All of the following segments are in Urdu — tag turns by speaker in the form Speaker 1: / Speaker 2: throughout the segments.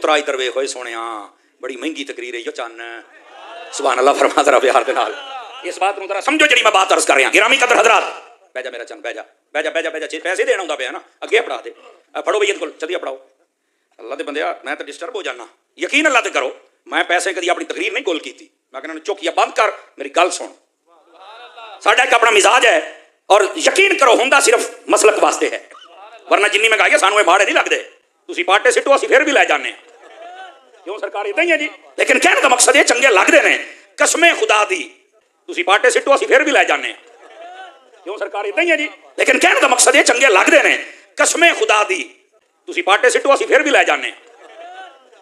Speaker 1: پترا ادھر ویکھ ہوئے سونیا بڑی مہنگی تقریر ہے یہ چن سبحان اللہ فرما ذرا پیار دے نال اس بات نوں ذرا سمجھو جڑی میں بات عرض کر رہا گرامی قدر حضرات بیٹھ جا میرا چن بیٹھ جا پیسے دینا ہوندا پیا نا اگے پڑھا دے پڑھو بھئی کول چلیے پڑھاؤ اللہ دے بندیا میں تے ڈسٹرب ہو جانا یقین اللہ تے کرو میں پیسے کدی اپنی تقریر نہیں کول کیتی میں کہنا چوکیا بند کر میری گل سن ساڈا ایک اپنا مزاج ہے اور یقین کرو ہوندا صرف مسلک واسطے ہے ورنہ جنی میں کہا سانو ماڑے نہیں لگدے تسی پاٹے سٹو اسی پھر بھی لے جانے کیوں سرکار اتنا ہی ہے جی لیکن کہنے کا مقصد یہ چنگے لگدے نے قسم خدا دی تسی پاٹے سٹو اسی پھر بھی لے جانے کیوں سرکار اتنا ہی ہے جی لیکن کہنے کا مقصد یہ چنگے لگدے نے قسم خدا دی تسی پاٹے سٹو اسی پھر بھی لے جانے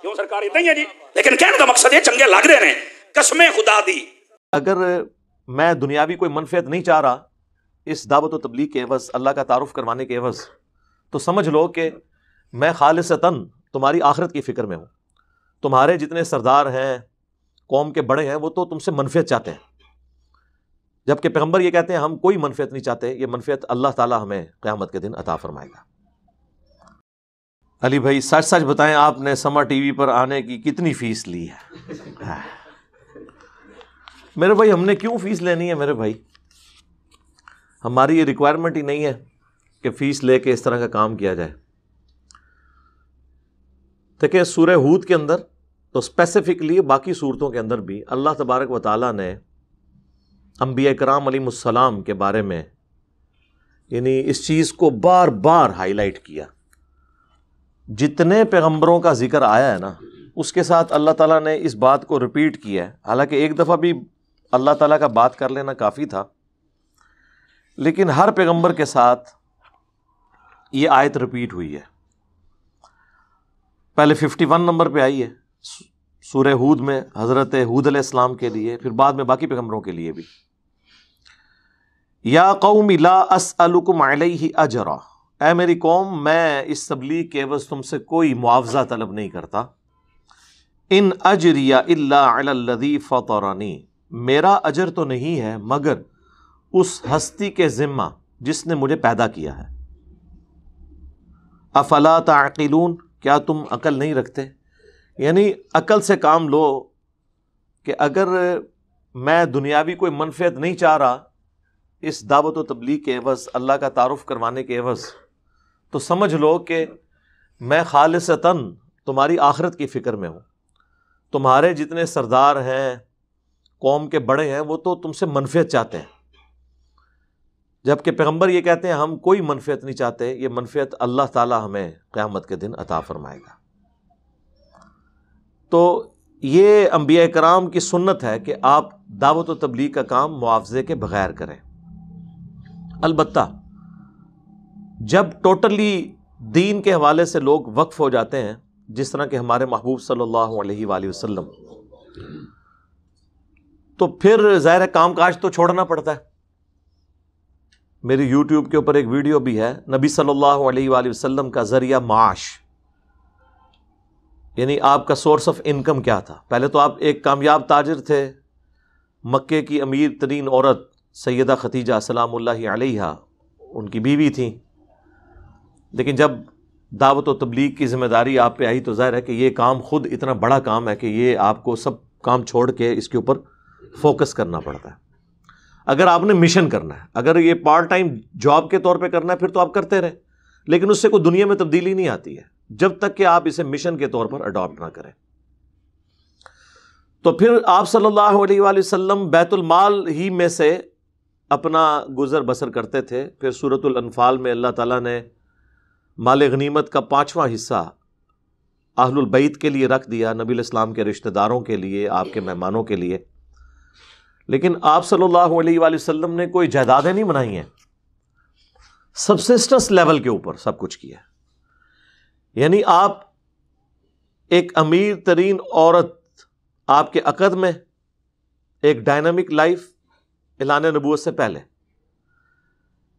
Speaker 1: کیوں سرکار اتنا ہی ہے جی لیکن کہنے کا مقصد یہ چنگے لگدے نے قسم خدا دی
Speaker 2: اگر میں دنیاوی کوئی منفعت نہیں چاہ رہا اس دعوت و تبلیغ کے عوض اللہ کا تعارف کروانے کے عوض تو سمجھ لو کہ میں خالصتاً تمہاری آخرت کی فکر میں ہوں. تمہارے جتنے سردار ہیں قوم کے بڑے ہیں وہ تو تم سے منفعت چاہتے ہیں جبکہ پیغمبر یہ کہتے ہیں ہم کوئی منفعت نہیں چاہتے یہ منفعت اللہ تعالیٰ ہمیں قیامت کے دن عطا فرمائے گا. علی بھائی سچ سچ بتائیں آپ نے سما ٹی وی پر آنے کی کتنی فیس لی ہے؟ میرے بھائی ہم نے کیوں فیس لینی ہے میرے بھائی ہماری یہ ریکوائرمنٹ ہی نہیں ہے کہ فیس لے کے اس طرح کا کام کیا جائے. دیکھیں سورہ ہود کے اندر تو اسپیسیفکلی باقی صورتوں کے اندر بھی اللہ تبارک و تعالیٰ نے انبیاء کرام علیہ السلام کے بارے میں یعنی اس چیز کو بار بار ہائی لائٹ کیا. جتنے پیغمبروں کا ذکر آیا ہے نا اس کے ساتھ اللہ تعالیٰ نے اس بات کو ریپیٹ کیا ہے. حالانکہ ایک دفعہ بھی اللہ تعالیٰ کا بات کر لینا کافی تھا لیکن ہر پیغمبر کے ساتھ یہ آیت ریپیٹ ہوئی ہے. پہلے 51 نمبر پہ آئی ہے سورہ ہود میں حضرت ہود علیہ السلام کے لیے پھر بعد میں باقی پیغمبروں کے لیے بھی. یا قوم لا اسألکم علیہ اجرا اے میری قوم میں اس تبلیغ کے عوض تم سے کوئی معاوضہ طلب نہیں کرتا. ان اجری الا علی الذی فطرنی میرا اجر تو نہیں ہے مگر اس ہستی کے ذمہ جس نے مجھے پیدا کیا ہے. افلا تعقلون کیا تم عقل نہیں رکھتے؟ یعنی عقل سے کام لو کہ اگر میں دنیاوی کوئی منفعت نہیں چاہ رہا اس دعوت و تبلیغ کے عوض اللہ کا تعارف کروانے کے عوض تو سمجھ لو کہ میں خالصتاً تمہاری آخرت کی فکر میں ہوں. تمہارے جتنے سردار ہیں قوم کے بڑے ہیں وہ تو تم سے منفعت چاہتے ہیں جبکہ پیغمبر یہ کہتے ہیں ہم کوئی منفعت نہیں چاہتے یہ منفعت اللہ تعالیٰ ہمیں قیامت کے دن عطا فرمائے گا. تو یہ انبیاء کرام کی سنت ہے کہ آپ دعوت و تبلیغ کا کام معاوضے کے بغیر کریں. البتہ جب ٹوٹلی دین کے حوالے سے لوگ وقف ہو جاتے ہیں جس طرح کہ ہمارے محبوب صلی اللہ علیہ وآلہ وسلم تو پھر ظاہر کام کاج تو چھوڑنا پڑتا ہے. میری یوٹیوب کے اوپر ایک ویڈیو بھی ہے نبی صلی اللہ علیہ وآلہ وسلم کا ذریعہ معاش یعنی آپ کا سورس آف انکم کیا تھا. پہلے تو آپ ایک کامیاب تاجر تھے مکے کی امیر ترین عورت سیدہ خدیجہ سلام اللہ علیہا ان کی بیوی تھیں لیکن جب دعوت و تبلیغ کی ذمہ داری آپ پہ آئی تو ظاہر ہے کہ یہ کام خود اتنا بڑا کام ہے کہ یہ آپ کو سب کام چھوڑ کے اس کے اوپر فوکس کرنا پڑتا ہے. اگر آپ نے مشن کرنا ہے اگر یہ پارٹ ٹائم جاب کے طور پہ کرنا ہے پھر تو آپ کرتے رہیں لیکن اس سے کوئی دنیا میں تبدیلی نہیں آتی ہے جب تک کہ آپ اسے مشن کے طور پر اڈاپٹ نہ کریں. تو پھر آپ صلی اللہ علیہ وآلہ وسلم بیت المال ہی میں سے اپنا گزر بسر کرتے تھے. پھر سورۃ الانفال میں اللہ تعالیٰ نے مال غنیمت کا 5واں حصہ اہل البیت کے لیے رکھ دیا نبی علیہ السلام کے رشتہ داروں کے لیے آپ کے مہمانوں کے لیے. لیکن آپ صلی اللہ علیہ وآلہ وسلم نے کوئی جائیدادیں نہیں بنائی ہیں سبسسٹنس لیول کے اوپر سب کچھ کیا. یعنی آپ ایک امیر ترین عورت آپ کے عقد میں ایک ڈائنامک لائف اعلان نبوت سے پہلے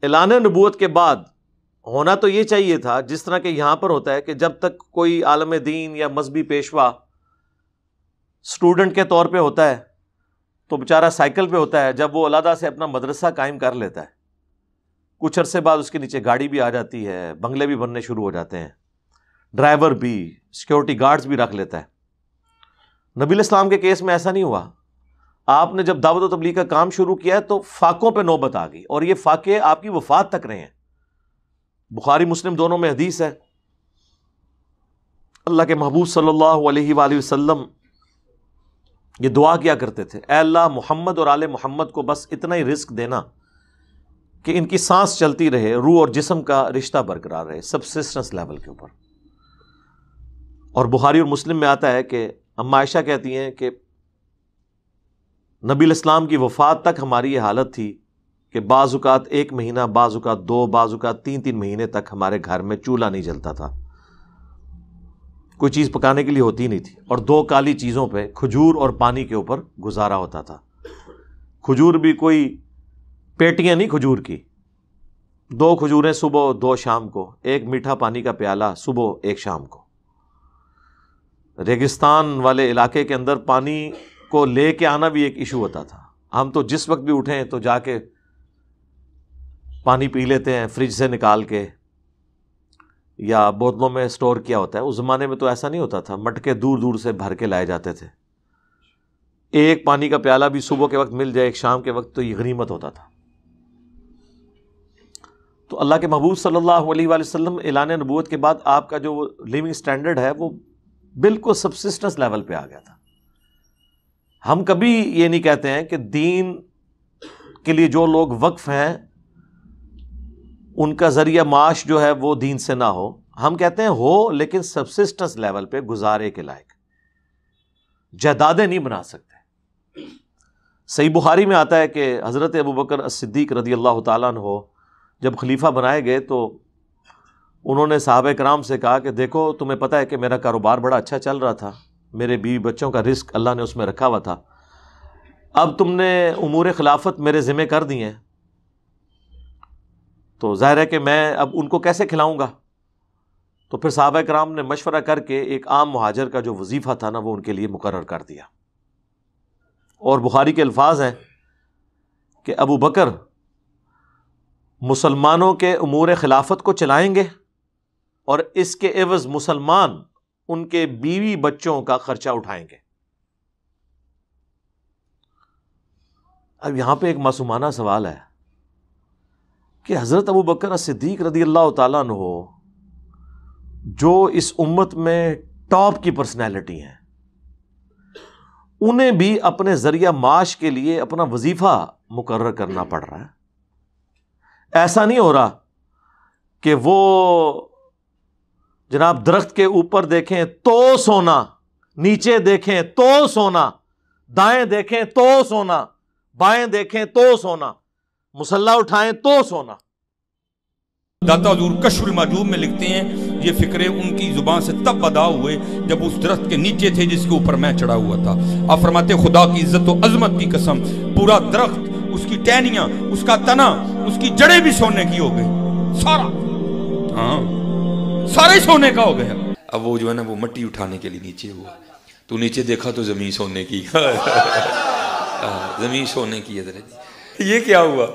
Speaker 2: اعلان نبوت کے بعد ہونا تو یہ چاہیے تھا جس طرح کہ یہاں پر ہوتا ہے کہ جب تک کوئی عالم دین یا مذہبی پیشوا اسٹوڈنٹ کے طور پہ ہوتا ہے تو بیچارہ سائیکل پہ ہوتا ہے جب وہ علیحدہ سے اپنا مدرسہ قائم کر لیتا ہے کچھ عرصے بعد اس کے نیچے گاڑی بھی آ جاتی ہے بنگلے بھی بننے شروع ہو جاتے ہیں ڈرائیور بھی، سیکورٹی گارڈز بھی رکھ لیتا ہے۔ نبی علیہ السلام کے کیس میں ایسا نہیں ہوا۔ آپ نے جب دعوت و تبلیغ کا کام شروع کیا ہے تو فاقوں پہ نوبت آ گئی، اور یہ فاقے آپ کی وفات تک رہے ہیں۔ بخاری مسلم دونوں میں حدیث ہے، اللہ کے محبوب صلی اللہ علیہ وآلہ وسلم یہ دعا کیا کرتے تھے، اے اللہ محمد اور آل محمد کو بس اتنا ہی رزق دینا کہ ان کی سانس چلتی رہے، روح اور جسم کا رشتہ برقرار رہے، سبسسٹنس لیول کے اوپر۔ اور بخاری اور مسلم میں آتا ہے کہ اما عائشہ کہتی ہیں کہ نبی علیہ السلام کی وفات تک ہماری یہ حالت تھی کہ بعض اوقات 1 مہینہ، بعض اوقات 2، بعض اوقات 3 مہینے تک ہمارے گھر میں چولہا نہیں جلتا تھا، کوئی چیز پکانے کے لیے ہوتی نہیں تھی، اور 2 کالی چیزوں پہ، کھجور اور پانی کے اوپر گزارا ہوتا تھا۔ کھجور بھی کوئی پیٹیاں نہیں کھجور کی، 2 کھجوریں صبح 2 شام کو، 1 میٹھا پانی کا پیالہ صبح 1 شام کو۔ ریگستان والے علاقے کے اندر پانی کو لے کے آنا بھی ایک ایشو ہوتا تھا۔ ہم تو جس وقت بھی اٹھیں تو جا کے پانی پی لیتے ہیں فریج سے نکال کے، یا بوتلوں میں سٹور کیا ہوتا ہے۔ اس زمانے میں تو ایسا نہیں ہوتا تھا، مٹکے دور دور سے بھر کے لائے جاتے تھے۔ 1 پانی کا پیالہ بھی صبح کے وقت مل جائے، 1 شام کے وقت، تو یہ غنیمت ہوتا تھا۔ تو اللہ کے محبوب صلی اللہ علیہ وآلہ وسلم اعلان نبوت کے بعد آپ کا جو لیونگ سٹینڈرڈ ہے وہ بالکل سبسسٹنس لیول پہ آ گیا تھا۔ ہم کبھی یہ نہیں کہتے ہیں کہ دین کے لیے جو لوگ وقف ہیں ان کا ذریعہ معاش جو ہے وہ دین سے نہ ہو، ہم کہتے ہیں ہو، لیکن سبسسٹنس لیول پہ گزارے کے لائق، جائیدادیں نہیں بنا سکتے۔ صحیح بخاری میں آتا ہے کہ حضرت ابوبکر الصدیق رضی اللہ تعالیٰ عنہ جب خلیفہ بنائے گئے تو انہوں نے صحابہ کرام سے کہا کہ دیکھو تمہیں پتہ ہے کہ میرا کاروبار بڑا اچھا چل رہا تھا، میرے بیوی بچوں کا رزق اللہ نے اس میں رکھا ہوا تھا، اب تم نے امور خلافت میرے ذمہ کر دی ہیں، تو ظاہر ہے کہ میں اب ان کو کیسے کھلاؤں گا؟ تو پھر صحابہ کرام نے مشورہ کر کے ایک عام مہاجر کا جو وظیفہ تھا نا وہ ان کے لیے مقرر کر دیا۔ اور بخاری کے الفاظ ہیں کہ ابو بکر مسلمانوں کے امور خلافت کو چلائیں گے اور اس کے عوض مسلمان ان کے بیوی بچوں کا خرچہ اٹھائیں گے۔ اب یہاں پہ ایک معصومانہ سوال ہے کہ حضرت ابو بکر صدیق رضی اللہ تعالیٰ عنہ جو اس امت میں ٹاپ کی پرسنالٹی ہیں، انہیں بھی اپنے ذریعہ معاش کے لیے اپنا وظیفہ مقرر کرنا پڑ رہا ہے۔ ایسا نہیں ہو رہا کہ وہ جناب درخت کے اوپر دیکھیں تو سونا، نیچے دیکھیں تو سونا، دائیں دیکھیں تو سونا، بائیں دیکھیں تو سونا، مسلح اٹھائیں تو سونا۔
Speaker 3: داتا حضور کشف المحجوب میں لکھتے ہیں یہ فکرے ان کی زبان سے تب ادا ہوئے جب اس درخت کے نیچے تھے جس کے اوپر میں چڑھا ہوا تھا۔ آپ فرماتے خدا کی عزت و عظمت کی قسم، پورا درخت، اس کی ٹہنیاں، اس کا تنا، اس کی جڑیں بھی سونے کی ہو گئی، سارا، ہاں سارے سونے کا ہو گیا۔ اب وہ جو ہے نا وہ مٹی اٹھانے کے لیے نیچے ہوا، تو نیچے دیکھا تو زمین سونے کی، زمین سونے کی ہے۔ یہ کیا ہوا؟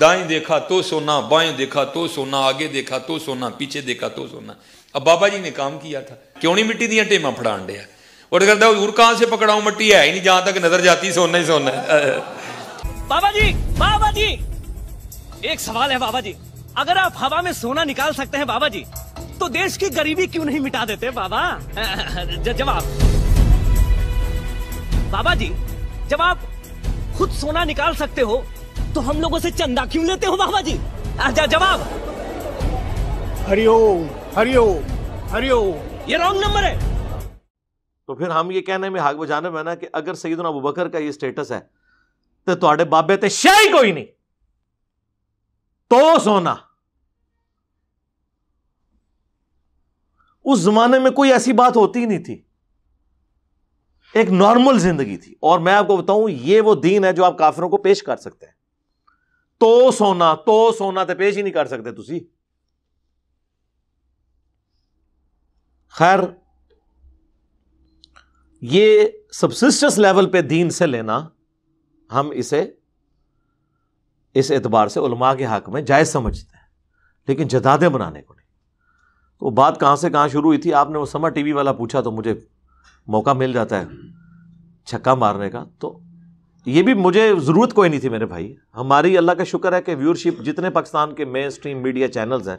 Speaker 3: دائیں دیکھا تو سونا، بائیں دیکھا تو سونا، آگے دیکھا تو سونا، پیچھے دیکھا تو سونا۔ اب بابا جی نے کام کیا تھا، کیوں نہیں مٹی دیا ٹیماں پھڑان دیا، اور کہتا حضور کہاں سے پکڑاؤں، مٹی ہے ہی نہیں، جہاں تک نظر جاتی سونا ہی سونا ہے۔
Speaker 4: بابا جی ایک سوال ہے بابا جی، اگر آپ ہوا میں سونا نکال سکتے ہیں بابا جی تو دیش کی غریبی کیوں نہیں مٹا دیتے بابا؟ جواب بابا جی، جب آپ خود سونا نکال سکتے ہو تو ہم لوگوں سے چندہ کیوں لیتے ہو بابا جی؟ جواب
Speaker 5: ہری اوم ہری اوم ہری اوم۔
Speaker 4: یہ رانگ نمبر ہے۔
Speaker 2: تو پھر ہم یہ کہنے میں حق بجانب ہے نا کہ اگر سیدنا ابو بکر کا یہ سٹیٹس ہے تو تواڈے بابے تے شے کوئی نہیں، تو سونا۔ اس زمانے میں کوئی ایسی بات ہوتی ہی نہیں تھی، ایک نارمل زندگی تھی۔ اور میں آپ کو بتاؤں یہ وہ دین ہے جو آپ کافروں کو پیش کر سکتے ہیں۔ تو سونا تے پیش ہی نہیں کر سکتے تسی۔ خیر، یہ سبسسٹنس لیول پہ دین سے لینا ہم اسے اس اعتبار سے علماء کے حق میں جائز سمجھتے ہیں، لیکن جدادیں بنانے کو نہیں۔ تو بات کہاں سے کہاں شروع ہوئی تھی، آپ نے وہ سمر ٹی وی والا پوچھا تو مجھے موقع مل جاتا ہے چھکا مارنے کا، تو یہ بھی مجھے ضرورت کوئی نہیں تھی میرے بھائی. ہماری اللہ کا شکر ہے کہ ویورشپ جتنے پاکستان کے مین اسٹریم میڈیا چینلز ہیں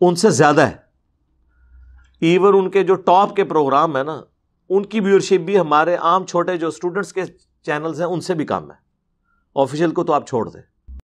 Speaker 2: ان سے زیادہ ہے. ایون ان کے جو ٹاپ کے پروگرام ہیں نا ان کی ویورشپ بھی ہمارے عام چھوٹے جو اسٹوڈنٹس کے چینلز ہیں ان سے بھی کم ہے. آفیشیل کو تو آپ چھوڑ دیں.